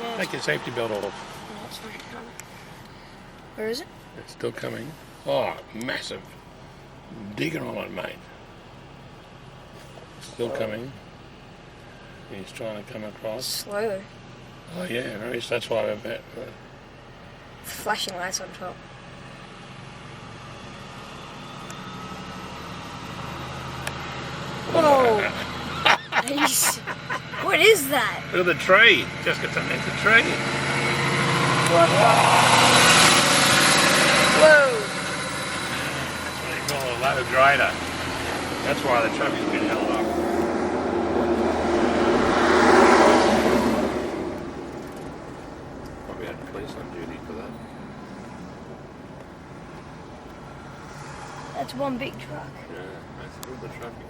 Yeah. Take your safety belt off. No, it's fine. Where is it? It's still coming. Oh, massive digger on it, mate. Still coming. He's trying to come across. Slow. Oh yeah, that's why we're back. Flashing lights on top. Whoa! What is that? Look at the tree. Just got underneath the tree. Whoa! That's what they call a low grader. That's why the traffic's been held up. Probably had police on duty for that. That's one big truck. Yeah, that's all the traffic.